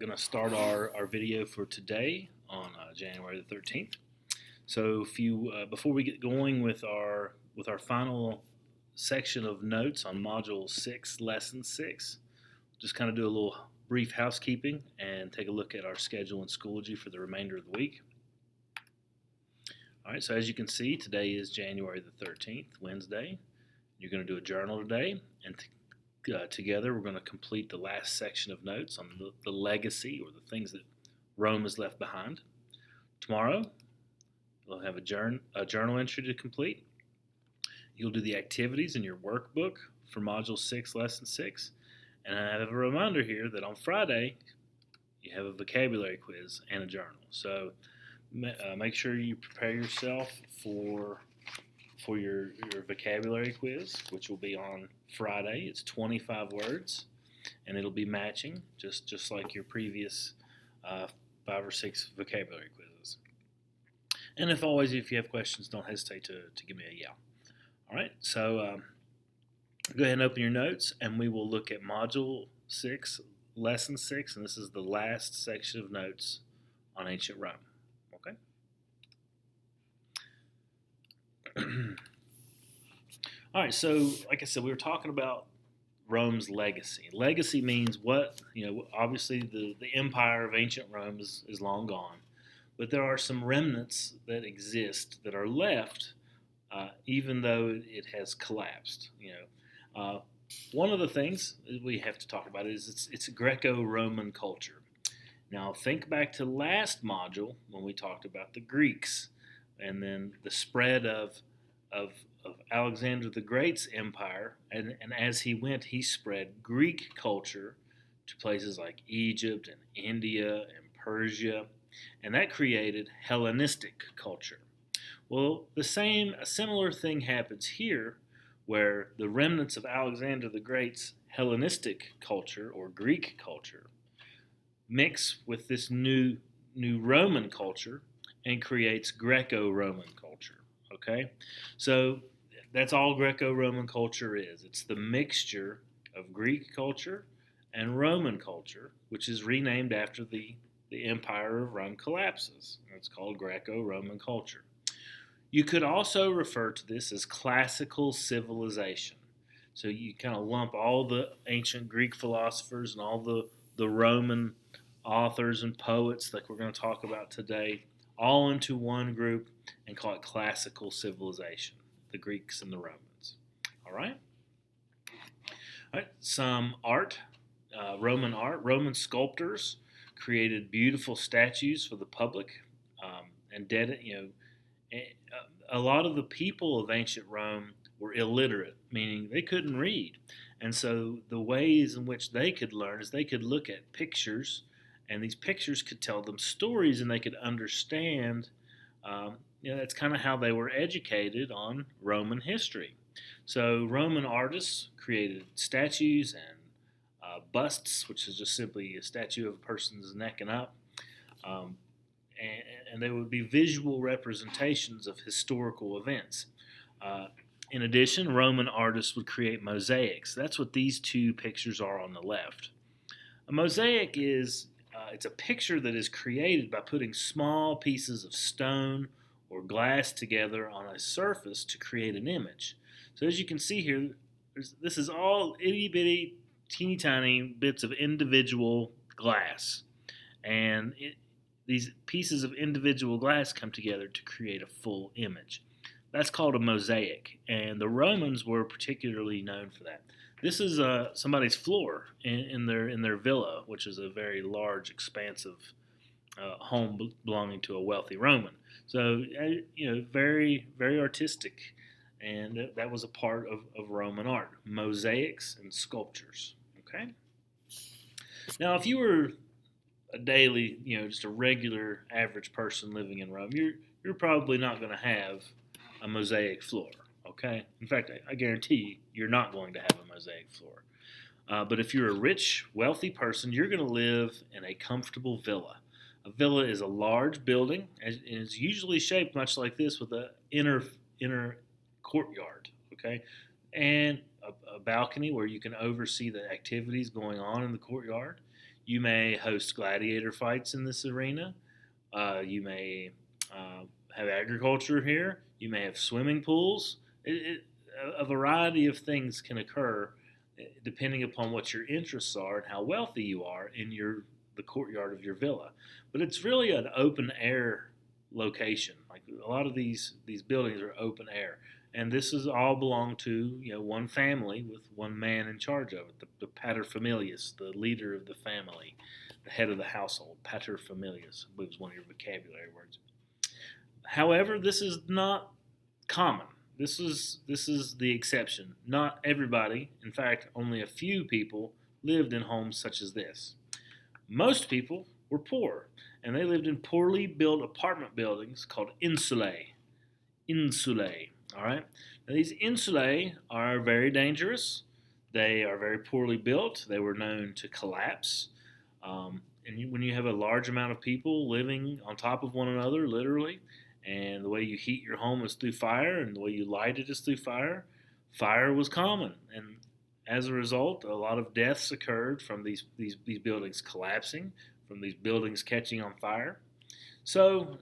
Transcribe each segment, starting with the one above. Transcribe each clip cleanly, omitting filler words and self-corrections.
Going to start our video for today on January the 13th. So if you before we get going with our final section of notes on Module 6, Lesson 6, just kind of do a little brief housekeeping and take a look at our schedule and Schoology for the remainder of the week. All right, so as you can see, today is January the 13th, Wednesday. You're going to do a journal today, and together we're going to complete the last section of notes on the legacy, or the things that Rome has left behind. Tomorrow we'll have a journal entry to complete. You'll do the activities in your workbook for Module 6, Lesson 6. And I have a reminder here that on Friday you have a vocabulary quiz and a journal. So make sure you prepare yourself for your vocabulary quiz, which will be on Friday. It's 25 words, and it'll be matching, just like your previous 5 or 6 vocabulary quizzes. And if you have questions, don't hesitate to give me a yell. All right, so go ahead and open your notes, and we will look at Module 6, Lesson 6, and this is the last section of notes on ancient Rome. Okay. All right, so like I said, we were talking about Rome's legacy. Legacy means what, obviously the empire of ancient Rome is long gone, but there are some remnants that exist that are left, even though it has collapsed. One of the things we have to talk about is it's Greco-Roman culture. Now, think back to last module when we talked about the Greeks and then the spread of Alexander the Great's empire, and as he went, he spread Greek culture to places like Egypt and India and Persia, and that created Hellenistic culture. Well, a similar thing happens here, where the remnants of Alexander the Great's Hellenistic culture or Greek culture mix with this new Roman culture and creates Greco-Roman culture. Okay, so that's all Greco-Roman culture is. It's the mixture of Greek culture and Roman culture, which is renamed after the empire of Rome collapses. It's called Greco-Roman culture. You could also refer to this as classical civilization. So you kind of lump all the ancient Greek philosophers and all the Roman authors and poets, like we're going to talk about today, all into one group and call it classical civilization, the Greeks and the Romans. All right? All right, some art, Roman art. Roman sculptors created beautiful statues for the public, and a lot of the people of ancient Rome were illiterate, meaning they couldn't read. And so the ways in which they could learn is they could look at pictures, and these pictures could tell them stories, and they could understand. That's kind of how they were educated on Roman history. So Roman artists created statues and busts, which is just simply a statue of a person's neck and up. And they would be visual representations of historical events. In addition, Roman artists would create mosaics. That's what these two pictures are on the left. A mosaic is it's a picture that is created by putting small pieces of stone or glass together on a surface to create an image. So as you can see here, this is all itty-bitty, teeny-tiny bits of individual glass. And these pieces of individual glass come together to create a full image. That's called a mosaic, and the Romans were particularly known for that. This is somebody's floor in their villa, which is a very large, expansive home belonging to a wealthy Roman. So, very, very artistic, and that was a part of Roman art, mosaics and sculptures. Okay. Now, if you were a daily, just a regular average person living in Rome, you're probably not going to have a mosaic floor. Okay. In fact, I guarantee you're not going to have a mosaic floor. But if you're a rich, wealthy person, you're going to live in a comfortable villa. A villa is a large building, and it's usually shaped much like this, with an inner courtyard. Okay, and a balcony where you can oversee the activities going on in the courtyard. You may host gladiator fights in this arena. You may have agriculture here. You may have swimming pools. A variety of things can occur depending upon what your interests are and how wealthy you are in the courtyard of your villa. But it's really an open air location. Like a lot of these buildings are open air, and this is all belong to one family with one man in charge of it, the paterfamilias, the leader of the family, the head of the household. Paterfamilias, I believe, is one of your vocabulary words. However, this is not common. This is the exception. Not everybody, in fact, only a few people lived in homes such as this. Most people were poor, and they lived in poorly built apartment buildings called insulae. Insulae. All right. Now, these insulae are very dangerous. They are very poorly built. They were known to collapse. When you have a large amount of people living on top of one another, literally, and the way you heat your home is through fire, and the way you light it is through fire, fire was common. And as a result, a lot of deaths occurred from these buildings collapsing, from these buildings catching on fire. So,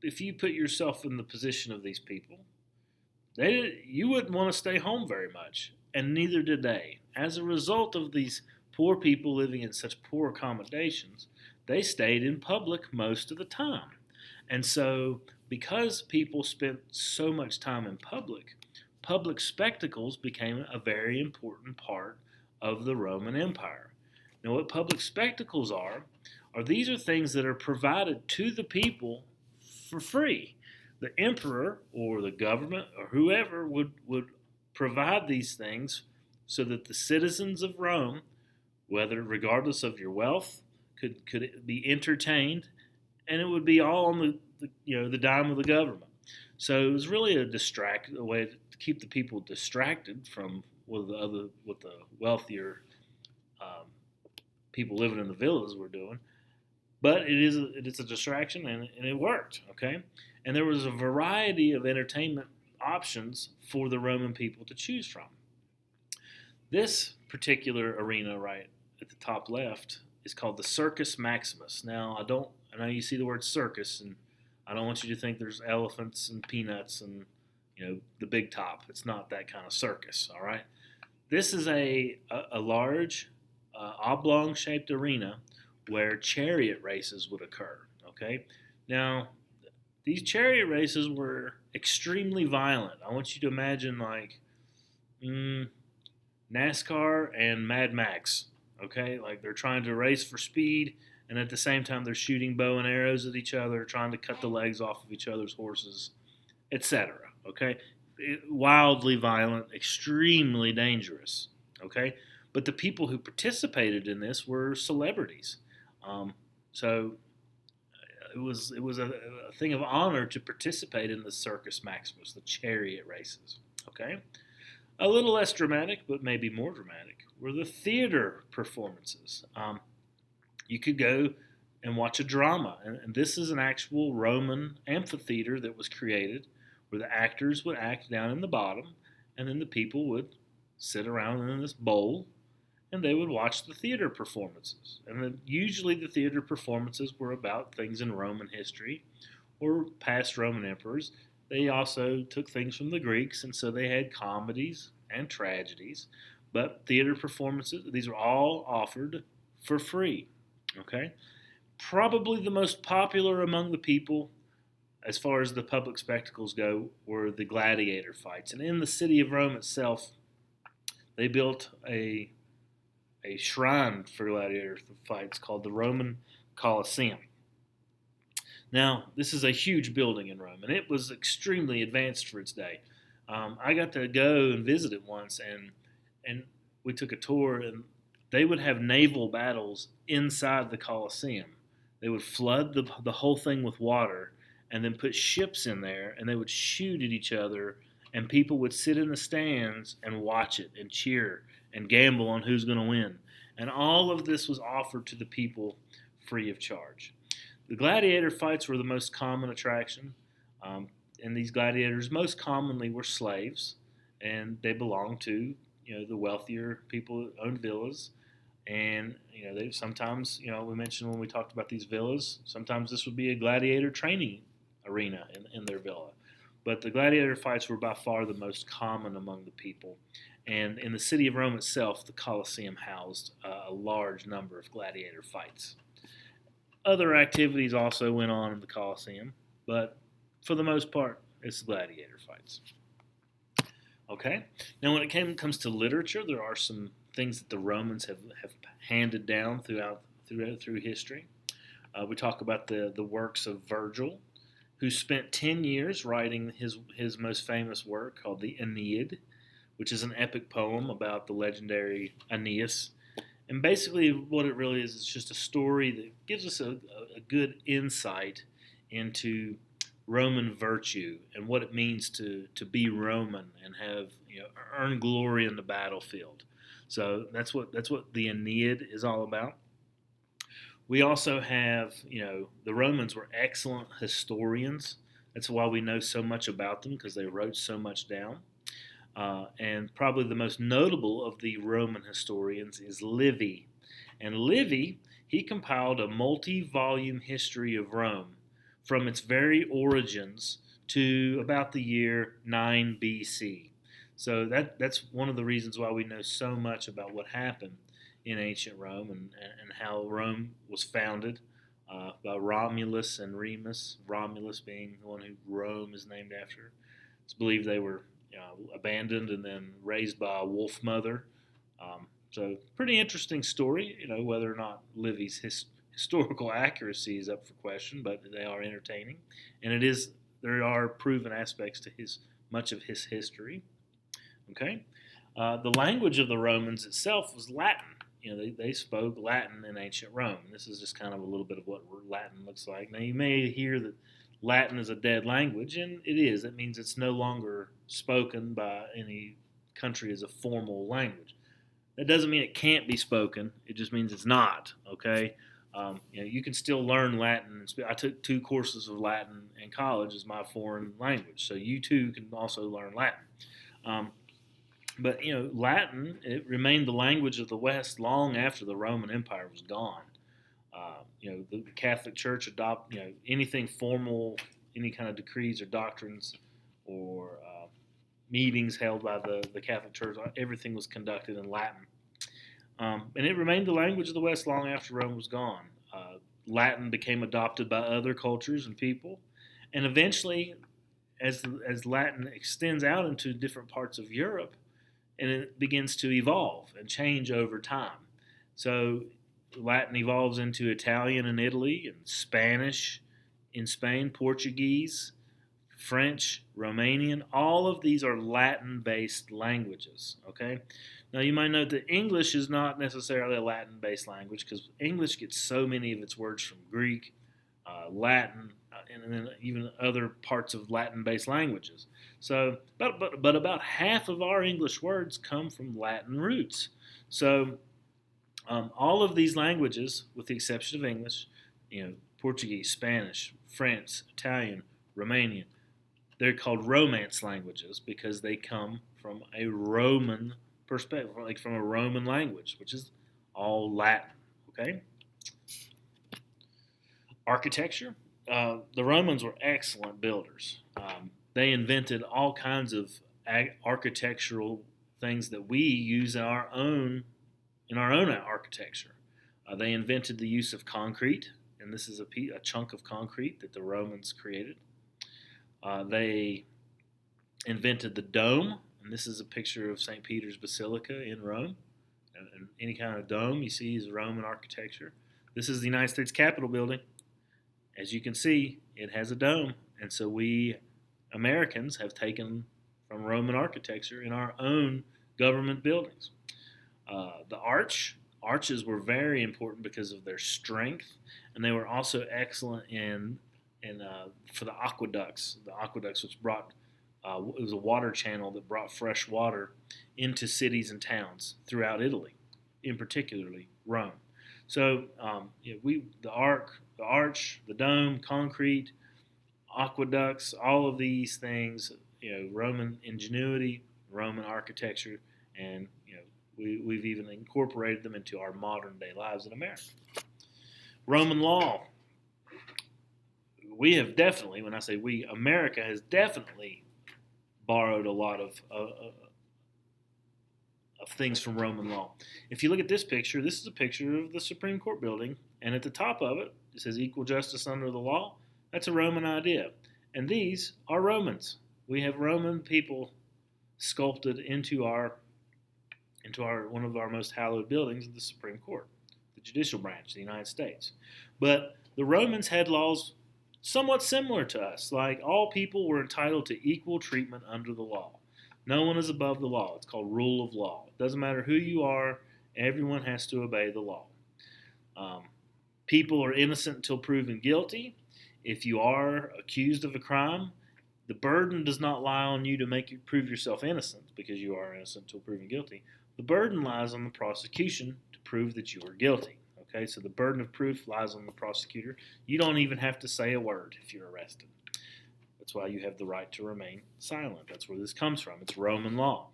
if you put yourself in the position of these people, you wouldn't want to stay home very much, and neither did they. As a result of these poor people living in such poor accommodations, they stayed in public most of the time. And so, because people spent so much time in public spectacles became a very important part of the Roman Empire. Now, what public spectacles are these are things that are provided to the people for free. The emperor or the government or whoever would provide these things so that the citizens of Rome, whether regardless of your wealth, could be entertained, and it would be all on the dime of the government. So it was really a way to keep the people distracted from what the wealthier people living in the villas were doing. But it is a distraction, and it worked. Okay, and there was a variety of entertainment options for the Roman people to choose from. This particular arena, right at the top left, is called the Circus Maximus. Now, I know you see the word circus, and I don't want you to think there's elephants and peanuts and the big top. It's not that kind of circus. All right, this is a large oblong-shaped arena where chariot races would occur. Okay, now these chariot races were extremely violent. I want you to imagine like NASCAR and Mad Max. Okay, like they're trying to race for speed, and at the same time they're shooting bow and arrows at each other, trying to cut the legs off of each other's horses, etc. Okay, wildly violent, extremely dangerous. Okay, but the people who participated in this were celebrities. So it was a thing of honor to participate in the Circus Maximus, the chariot races. Okay, a little less dramatic, but maybe more dramatic, were the theater performances. You could go and watch a drama, and this is an actual Roman amphitheater that was created, where the actors would act down in the bottom, and then the people would sit around in this bowl, and they would watch the theater performances. And then usually the theater performances were about things in Roman history or past Roman emperors. They also took things from the Greeks, and so they had comedies and tragedies. But theater performances, these were all offered for free. Okay? Probably the most popular among the people, as far as the public spectacles go, were the gladiator fights. And in the city of Rome itself, they built a shrine for gladiator fights called the Roman Colosseum. Now, this is a huge building in Rome, and it was extremely advanced for its day. I got to go and visit it once, and we took a tour, and they would have naval battles inside the Colosseum. They would flood the whole thing with water and then put ships in there, and they would shoot at each other, and people would sit in the stands and watch it and cheer and gamble on who's going to win. And all of this was offered to the people free of charge. The gladiator fights were the most common attraction, and these gladiators most commonly were slaves, and they belonged to the wealthier people who owned villas. And they sometimes, we mentioned when we talked about these villas, sometimes this would be a gladiator training arena in their villa. But the gladiator fights were by far the most common among the people. And in the city of Rome itself, the Colosseum housed a large number of gladiator fights. Other activities also went on in the Colosseum, but for the most part, it's gladiator fights. Okay. Now, when it comes to literature, there are some things that the Romans have handed down through history. We talk about the works of Virgil, who spent 10 years writing his most famous work called the Aeneid, which is an epic poem about the legendary Aeneas. And basically, what it really is just a story that gives us a good insight into Roman virtue and what it means to be Roman and have earn glory in the battlefield. So that's what the Aeneid is all about. We also have, the Romans were excellent historians. That's why we know so much about them, because they wrote so much down. And probably the most notable of the Roman historians is Livy. And Livy, he compiled a multi-volume history of Rome from its very origins to about the year 9 BC. So that's one of the reasons why we know so much about what happened in ancient Rome and how Rome was founded by Romulus and Remus. Romulus being the one who Rome is named after. It's believed they were abandoned and then raised by a wolf mother. So pretty interesting story. Whether or not Livy's historical accuracy is up for question, but they are entertaining, and there are proven aspects to much of his history. Okay, the language of the Romans itself was Latin. They spoke Latin in ancient Rome. This is just kind of a little bit of what Latin looks like. Now, you may hear that Latin is a dead language, and it is. It means it's no longer spoken by any country as a formal language. That doesn't mean it can't be spoken. It just means it's not. Okay, you can still learn Latin. I took 2 courses of Latin in college as my foreign language, so you too can also learn Latin. But Latin, it remained the language of the West long after the Roman Empire was gone. The Catholic Church anything formal, any kind of decrees or doctrines or meetings held by the Catholic Church. Everything was conducted in Latin, and it remained the language of the West long after Rome was gone. Latin became adopted by other cultures and people, and eventually, as Latin extends out into different parts of Europe, and it begins to evolve and change over time. So Latin evolves into Italian in Italy, and Spanish in Spain, Portuguese, French, Romanian. All of these are Latin-based languages. Okay. Now you might note that English is not necessarily a Latin-based language, because English gets so many of its words from Greek, Latin, and then even other parts of Latin-based languages. So, but about half of our English words come from Latin roots. So, all of these languages, with the exception of English, Portuguese, Spanish, French, Italian, Romanian, they're called Romance languages because they come from a Roman perspective, like from a Roman language, which is all Latin. Okay. Architecture. The Romans were excellent builders. They invented all kinds of architectural things that we use in our own architecture. They invented the use of concrete, and this is a chunk of concrete that the Romans created. They invented the dome, and this is a picture of St. Peter's Basilica in Rome. And any kind of dome you see is Roman architecture. This is the United States Capitol building. As you can see, it has a dome, and so we Americans have taken from Roman architecture in our own government buildings. The arches were very important because of their strength, and they were also excellent for the aqueducts. The aqueducts, which brought it was a water channel that brought fresh water into cities and towns throughout Italy, in particularly Rome. So the arch, the dome, concrete, aqueducts, all of these things, Roman ingenuity, Roman architecture, and We've even incorporated them into our modern day lives in America. Roman law. We have definitely, when I say we, America has definitely borrowed a lot of things from Roman law. If you look at this picture, this is a picture of the Supreme Court building, and at the top of it, it says equal justice under the law. That's a Roman idea. And these are Romans. We have Roman people sculpted into our one of our most hallowed buildings, the Supreme Court, the judicial branch of the United States. But the Romans had laws somewhat similar to us, like all people were entitled to equal treatment under the law. No one is above the law. It's called rule of law. It doesn't matter who you are, everyone has to obey the law. People are innocent until proven guilty. If you are accused of a crime, the burden does not lie on you to prove yourself innocent because you are innocent until proven guilty. The burden lies on the prosecution to prove that you are guilty. Okay, so the burden of proof lies on the prosecutor. You don't even have to say a word if you're arrested. That's why you have the right to remain silent. That's where this comes from. It's Roman law.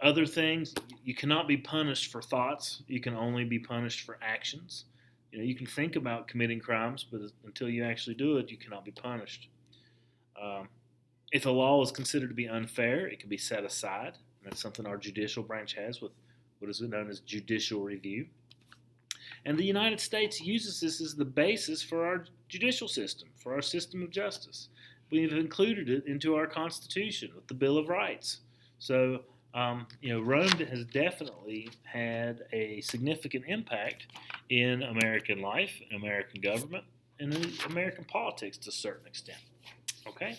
Other things, you cannot be punished for thoughts. You can only be punished for actions. You can think about committing crimes, but until you actually do it, you cannot be punished. If a law is considered to be unfair, it can be set aside. That's something our judicial branch has with what is known as judicial review. And the United States uses this as the basis for our judicial system, for our system of justice. We've included it into our Constitution with the Bill of Rights. So, Rome has definitely had a significant impact in American life, American government, and in American politics to a certain extent. Okay,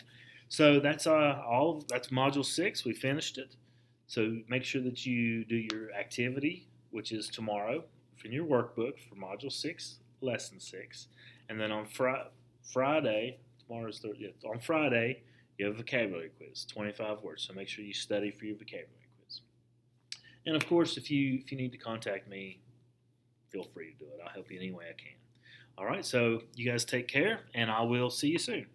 so that's That's Module 6. We finished it. So make sure that you do your activity, which is tomorrow, in your workbook for Module 6, Lesson 6. And then on Friday, on Friday, you have a vocabulary quiz, 25 words. So make sure you study for your vocabulary quiz. And of course, if you need to contact me, feel free to do it. I'll help you any way I can. All right, so you guys take care, and I will see you soon.